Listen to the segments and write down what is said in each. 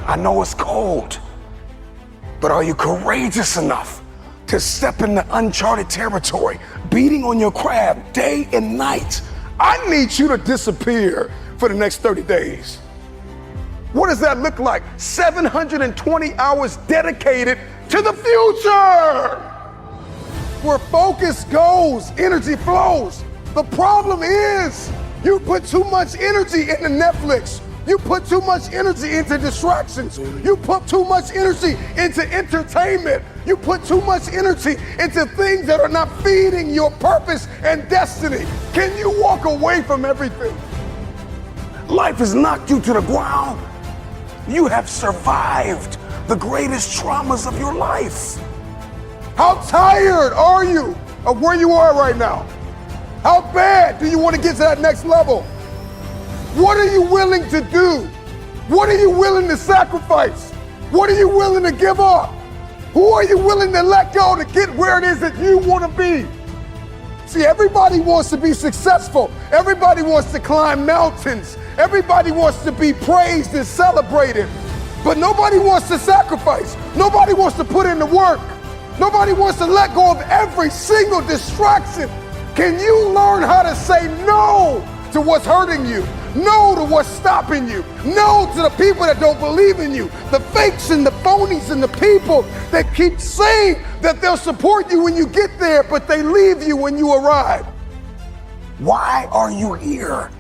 I know it's cold, but are you courageous enough to step into uncharted territory, beating on your craft day and night? I need you to disappear for the next 30 days. What does that look like? 720 hours dedicated to the future. Where focus goes, energy flows. The problem is you put too much energy into Netflix. You put too much energy into distractions. You put too much energy into entertainment. You put too much energy into things that are not feeding your purpose and destiny. Can you walk away from everything? Life has knocked you to the ground. You have survived the greatest traumas of your life. How tired are you of where you are right now? How bad do you want to get to that next level? What are you willing to do? What are you willing to sacrifice? What are you willing to give up? Who are you willing to let go to get where it is that you want to be? See, everybody wants to be successful. Everybody wants to climb mountains. Everybody wants to be praised and celebrated. But nobody wants to sacrifice. Nobody wants to put in the work. Nobody wants to let go of every single distraction. Can you learn how to say no to what's hurting you? No to what's stopping you. No to the people that don't believe in you. The fakes and the phonies and the people that keep saying that they'll support you when you get there, but they leave you when you arrive. Why are you here?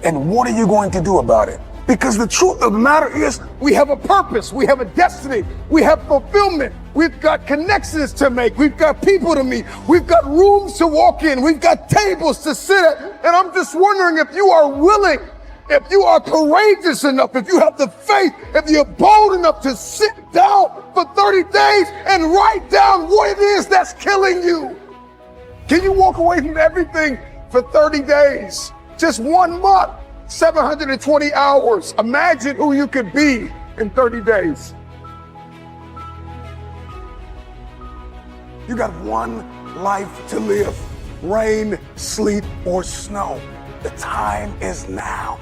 And what are you going to do about it? Because the truth of the matter is, we have a purpose, we have a destiny, we have fulfillment, we've got connections to make, we've got people to meet, we've got rooms to walk in, we've got tables to sit at. And I'm just wondering if you are willing, if you are courageous enough, if you have the faith, if you're bold enough to sit down for 30 days and write down what it is that's killing you. Can you walk away from everything for 30 days? Just 1 month, 720 hours. Imagine who you could be in 30 days. You got one life to live. Rain, sleet, or snow. The time is now.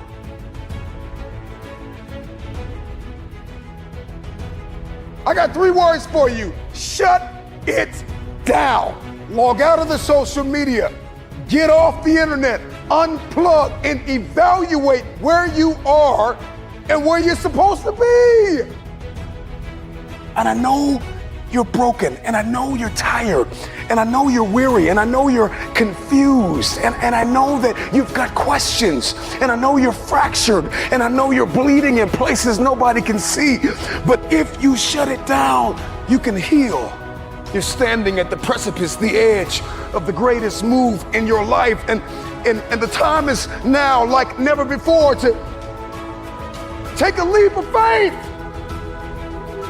I got 3 words for you. Shut it down. Log out of the social media. Get off the internet. Unplug and evaluate where you are and where you're supposed to be. And I know you're broken, and I know you're tired, and I know you're weary, and I know you're confused, and I know that you've got questions, and I know you're fractured, and I know you're bleeding in places nobody can see. But if you shut it down, you can heal. You're standing at the precipice, the edge of the greatest move in your life, and the time is now like never before to take a leap of faith.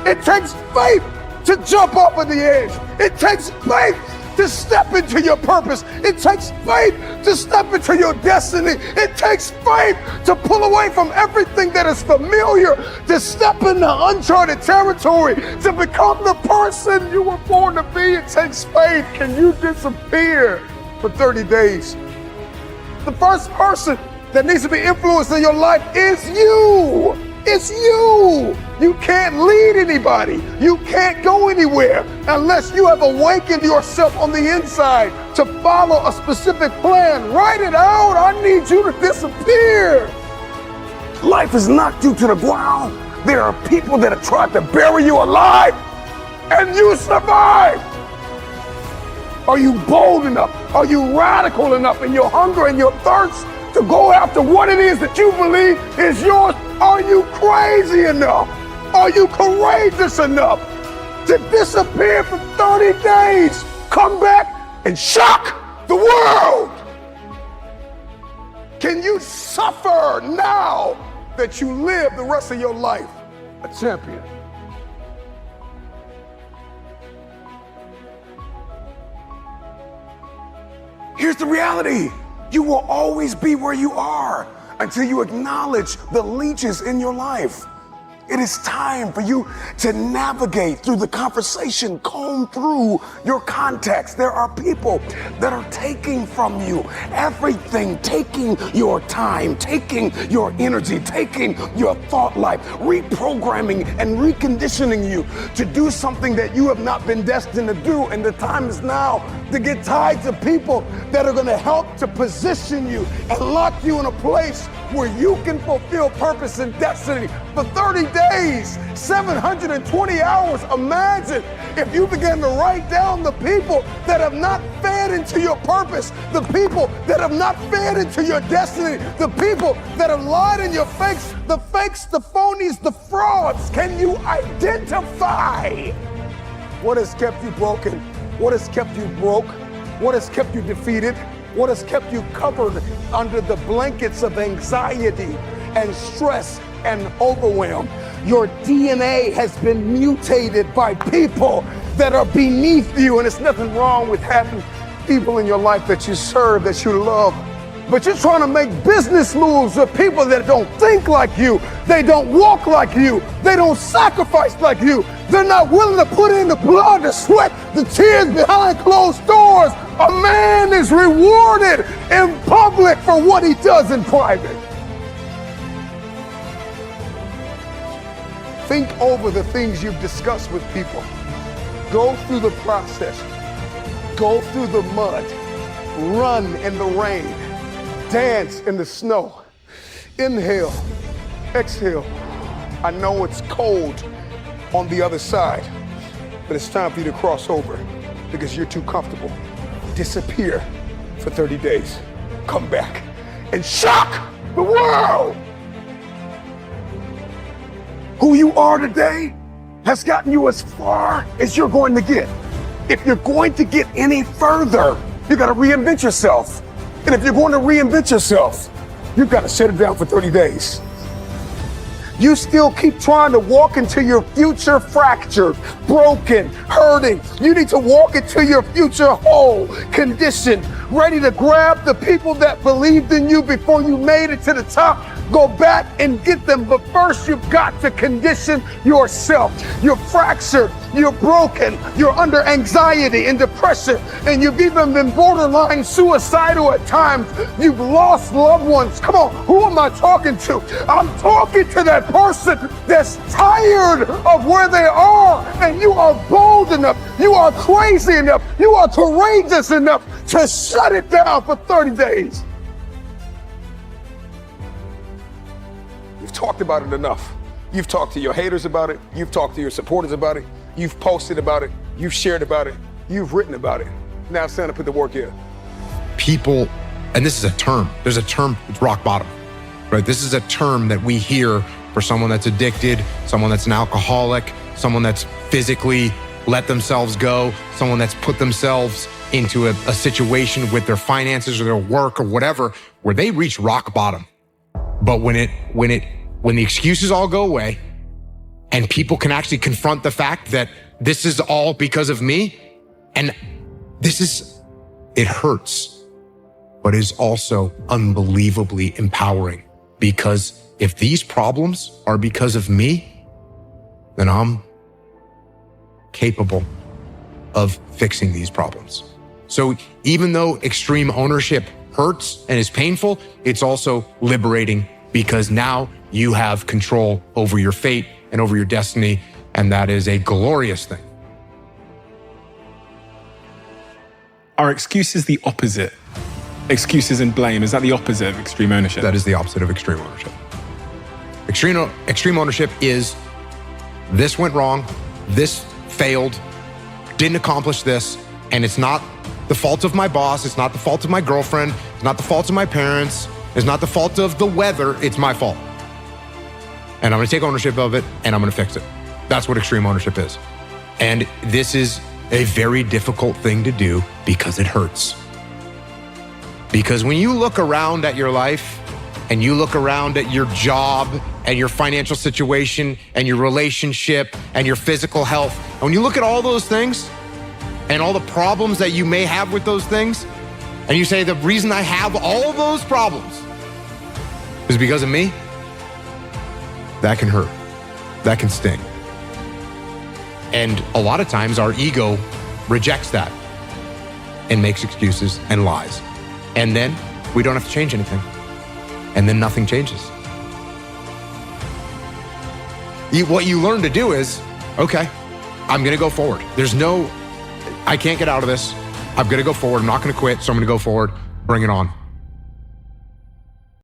It takes faith to jump off of the edge. It takes faith to step into your purpose. It takes faith to step into your destiny. It takes faith to pull away from everything that is familiar, to step into uncharted territory, to become the person you were born to be. It takes faith. Can you disappear for 30 days? The first person that needs to be influenced in your life is you. It's you. You can't lead anybody. You can't go anywhere unless you have awakened yourself on the inside to follow a specific plan. Write it out. I need you to disappear. Life has knocked you to the ground. There are people that have tried to bury you alive, and you survived. Are you bold enough? Are you radical enough in your hunger and your thirst to go after what it is that you believe is yours? Are you crazy enough? Are you courageous enough to disappear for 30 days? Come back and shock the world. Can you suffer now that you live the rest of your life a champion? Here's the reality. You will always be where you are until you acknowledge the leeches in your life. It is time for you to navigate through the conversation, comb through your context. There are people that are taking from you everything, taking your time, taking your energy, taking your thought life, reprogramming and reconditioning you to do something that you have not been destined to do. And the time is now to get tied to people that are going to help to position you and lock you in a place where you can fulfill purpose and destiny for 30 days, 720 hours. Imagine if you began to write down the people that have not fed into your purpose, the people that have not fed into your destiny, the people that have lied in your fakes, the phonies, the frauds. Can you identify what has kept you broken? What has kept you broke? What has kept you defeated? What has kept you covered under the blankets of anxiety and stress and overwhelm? Your DNA has been mutated by people that are beneath you, and it's nothing wrong with having people in your life that you serve, that you love. But you're trying to make business moves with people that don't think like you. They don't walk like you. They don't sacrifice like you. They're not willing to put in the blood, the sweat, the tears behind closed doors. A man is rewarded in public for what he does in private. Think over the things you've discussed with people. Go through the process. Go through the mud. Run in the rain. Dance in the snow. Inhale, exhale. I know it's cold on the other side, but it's time for you to cross over because you're too comfortable. Disappear for 30 days. Come back and shock the world. Who you are today has gotten you as far as you're going to get. If you're going to get any further, you got to reinvent yourself. And if you're going to reinvent yourself, you've got to shut it down for 30 days. You still keep trying to walk into your future fractured, broken, hurting. You need to walk into your future whole, conditioned, ready to grab the people that believed in you before you made it to the top. Go back and get them, but first you've got to condition yourself. You're fractured, you're broken, you're under anxiety and depression, and you've even been borderline suicidal at times. You've lost loved ones. Come on, who am I talking to? I'm talking to that person that's tired of where they are, and you are bold enough, you are crazy enough, you are courageous enough to shut it down for 30 days. You've talked about it enough. You've talked to your haters about it. You've talked to your supporters about it. You've posted about it. You've shared about it. You've written about it. Now it's time to put the work in. People, and this is a term, there's a term, it's rock bottom, right? This is a term that we hear for someone that's addicted, someone that's an alcoholic, someone that's physically let themselves go, someone that's put themselves into a situation with their finances or their work or whatever, where they reach rock bottom. But when the excuses all go away and people can actually confront the fact that this is all because of me, and it hurts, but is also unbelievably empowering, because if these problems are because of me, then I'm capable of fixing these problems. So even though extreme ownership hurts and is painful, it's also liberating, because now you have control over your fate and over your destiny, and that is a glorious thing. Are excuses the opposite? Excuses and blame, is that the opposite of extreme ownership? That is the opposite of extreme ownership. Extreme ownership is, this went wrong, this failed, didn't accomplish this, and it's not the fault of my boss, it's not the fault of my girlfriend, it's not the fault of my parents, it's not the fault of the weather, it's my fault. And I'm gonna take ownership of it, and I'm gonna fix it. That's what extreme ownership is. And this is a very difficult thing to do because it hurts. Because when you look around at your life, and you look around at your job and your financial situation and your relationship and your physical health, and when you look at all those things and all the problems that you may have with those things, and you say, the reason I have all those problems is because of me, that can hurt. That can sting. And a lot of times our ego rejects that and makes excuses and lies. And then we don't have to change anything. And then nothing changes. What you learn to do is, okay, I'm gonna go forward. I can't get out of this. I'm gonna go forward. I'm not gonna quit, so I'm gonna go forward. Bring it on.